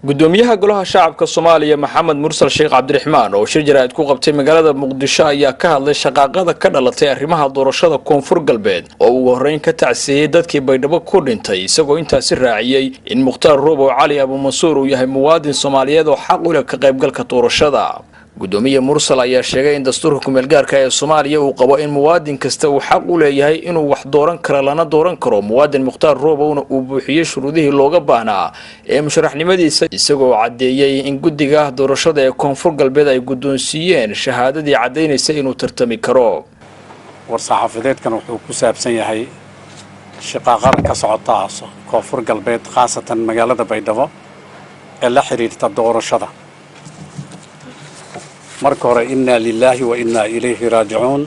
gudoomiyaha golaha shacabka Soomaaliya Maxamed Mursal Sheekh Cabdiraxmaan oo shir jaraa'id ku qabtay magaalada Muqdisho ayaa ka hadlay shaqaaqada ka dhalatay arrimaha doorashada Koonfur Galbeed oo ugu horeyn ka tacsiiyay dadkii Baydhabo ku dhintay isagoo intaasi raaciyay in Mukhtaar Roobo Cali Abu Mansuur uu yahay muwaadin Soomaaliyeed oo xaq u leh ka qaybgalka doorashada. gudoomiye Mursal ayaa sheegay in dastuurka ku meel gaarka ee Soomaaliya uu qabo in muwaadin kasta uu xaq u leeyahay inuu wax dooran karo lana dooran karo muwaadin Mukhtaar Roobo uu buuxiyay shuruudihii looga baahnaa ee musharaxnimadiisa isagoo cadeeyay in guddiga doorashada ee Koonfur Galbeed ay gudoonsiiyeen shahaadadii cadeynaysa inuu tartami karo. war-saxaafadeedkan wuxuu ku saabsan yahay shaqaaqada ka socota Koonfur Galbeed khaasatan magaalada Baydhabo ee la xiriirta doorashada. marka hore inna lillahi wa inna ilayhi raaji'uun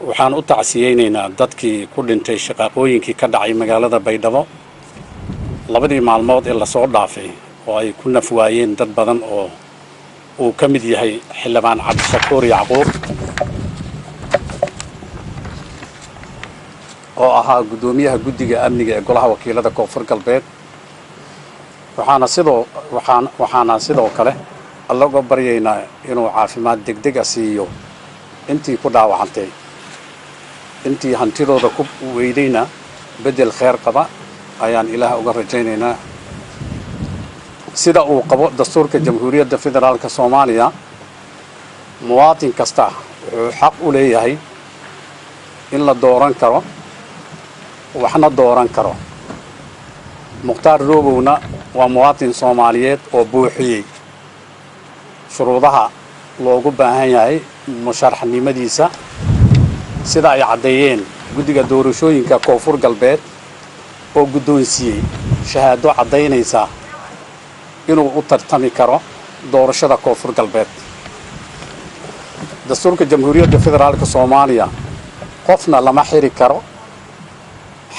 waxaan u tacsiyeynaynaa dadkii ku dhintay shaqaaqooyinkii ka dhacay magaalada Baydhabo labadii maalmood ee la soo dhaafay oo ay ku nafwaayeen dad badan oo uu ka mid yahay xildhibaan Cabdishakuur Yacquub oo ahaa gudoomiyaha guddiga amniga ee golaha wakiilada Koonfur Galbeed waxaana sidoo kale alla uga baryaynaa inuu caafimaad degdeg ah siiyo intii ku dhaawacantay intii hantidooda ku weydayna bedel khayr qaba ayaan ilaaha uga rajaynaynaa. sida uu qabo dastuurka Jamhuuriyadda Federaalka Soomaaliya muwaadin kasta wuxuu xaq u leeyahay in la dooran karo waxna dooran karo. Mukhtaar Roobowna waa muwaadin Soomaaliyeed oo buuxiyay shuruudaha loogu baahan yahay musharaxnimadiisa sida ay cadeeyeen guddiga doorashooyinka Koonfur Galbeed oo gudoonsiiyay shahaado cadeynaysa inuu u tartami karo doorashada Koonfur Galbeed. dastuurka Jamhuuriyadda Federaalka Soomaaliya qofna lama xiri karo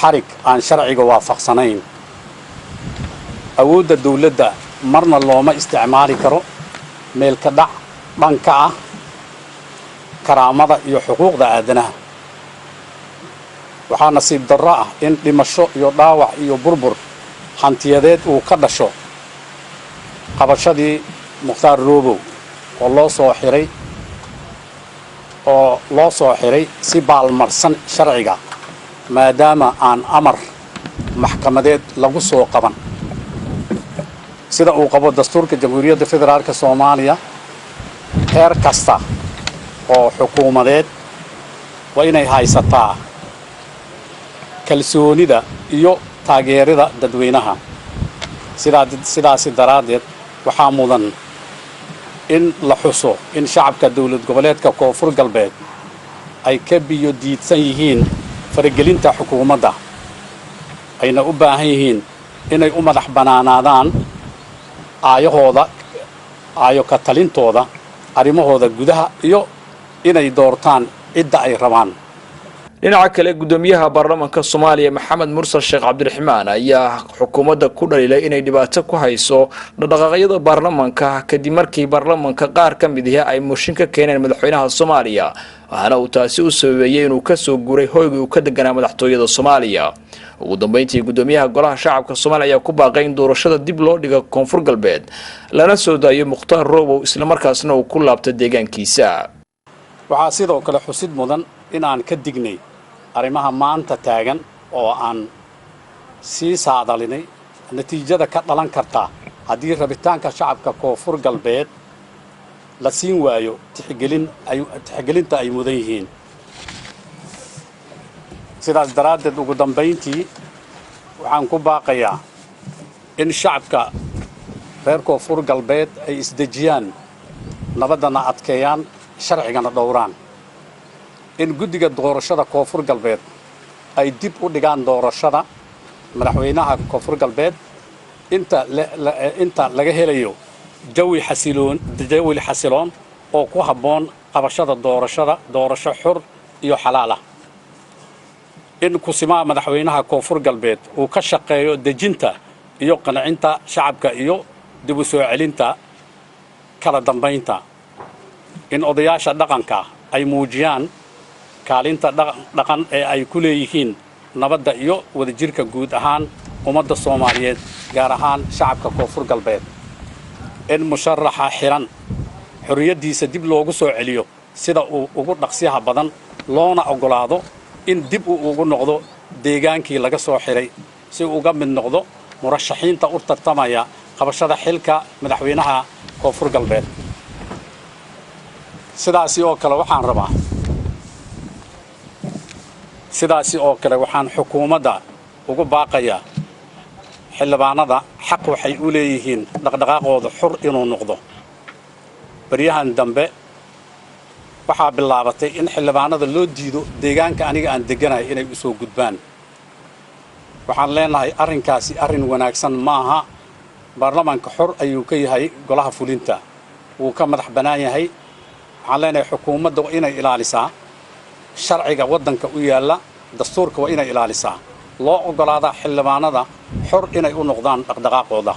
xarig aan sharciga waafaqsanayn. awoodda dawladda marna looma isticmaali karo meel ka dhac dhanka ah karaamada iyo xuquuqda aadanaha. waxaa nasiib darro ah in dhimasho iyo dhaawac iyo burbur hantiyadeed uu ka dhasho qabashadii Mukhtaar Roobo oo loo soo xiray si baalmarsan sharciga maadaama aan amar maxkamadeed lagu soo qaban. sida uu qabo dastuurka Jamhuuriyadda Federaalka Soomaaliya heer kasta oo xukuumadeed waa inay haysataa kalsoonida iyo taageerada dadweynaha. sidaas daraadeed waxaa mudan in la xuso in shacabka dawlad goboleedka Koonfur Galbeed ay ka biyo diidsan yihiin faragelinta xukuumadda ayna u baahan yihiin inay u madax banaanaadaan aayo ka talintooda arrimahooda gudaha iyo inay doortaan cidda ay rabaan. dhinaca kale gudoomiyaha baarlamaanka Soomaaliya Maxamed Mursal Sheekh Cabdiraxmaan ayaa xukuumadda ku dhaliilay inay dhibaato ku hayso dhaqdhaqaaqyada baarlamaanka kadib markii baarlamaanka qaar ka mid ah ay mooshin ka keeneen madaxweynaha Soomaaliya waxaana uu taasi u sababeeyay inuu ka soo guuray hoygii uu ka deganaa madaxtooyada Soomaaliya. ugu dambeyntii gudoomiyaha golaha shacabka Soomaaliya ayaa ku baaqay in doorashada dib loo dhigo Koonfur Galbeed lana soo daayo Mukhtaar Roobo isla markaasna uu ku laabto deegaankiisa. waxaa sidoo kale xusid mudan in aan ka dignay arrimaha maanta taagan oo aan sii saadalinay natiijada ka dhalan karta haddii rabitaanka shacabka Koonfur Galbeed la siin waayo tixgelinta ay mudan yihiin. sidaas daraadeed ugu dambeyntii waxaan ku baaqayaa in shacabka reer Koonfur Galbeed ay isdejiyaan nabadana adkeeyaan sharcigana dhowraan. in guddiga doorashada Koonfur Galbeed ay dib u dhigaan doorashada madaxweynaha Koonfur Galbeed inta laga helayo jawi xasiloon oo ku habboon qabashada doorasho xur iyo xalaal ah. in kusimaha madaxweynaha Koonfur Galbeed uu ka shaqeeyo dejinta iyo qancinta shacabka iyo dib u soo celinta kala dambeynta. in odayaasha dhaqanka ay muujiyaan kaalinta dhaqan ee ay ku leeyihiin nabadda iyo wadajirka guud ahaan ummadda Soomaaliyeed gaar ahaan shacabka Koonfur Galbeed in musharaxa xiran xorriyadiisa dib loogu soo celiyo sida uu ugu dhaqsiyaha badan loona ogolaado in dib uu ugu noqdo deegaankii laga soo xiray si uu uga mid noqdo murashaxiinta u tartamaya qabashada xilka madaxweynaha Koonfur Galbeed sidaasi oo kale waxaan xukuumadda ugu baaqayaa xildhibaanada xaq waxay u leeyihiin dhaqdhaqaaqooda xor inuu noqdo baryahan dambe waxaa bilaabatay in xildhibaanada loo diido deegaanka aniga aan deganahay inay u soo gudbaan waxaan leenahay arrinkaasi arrin wanaagsan maaha baarlamaanka xor ayuu ka yahay golaha fulinta wuu ka madax bannaan yahay waxaan leenahay xukuumadda waa inay ilaalisaa sharciga waddanka u yaalla dastuurka waa inay ilaalisaa loo ogolaadaa xildhibaanada xor inay u noqdaan dhaqdhaqaaqooda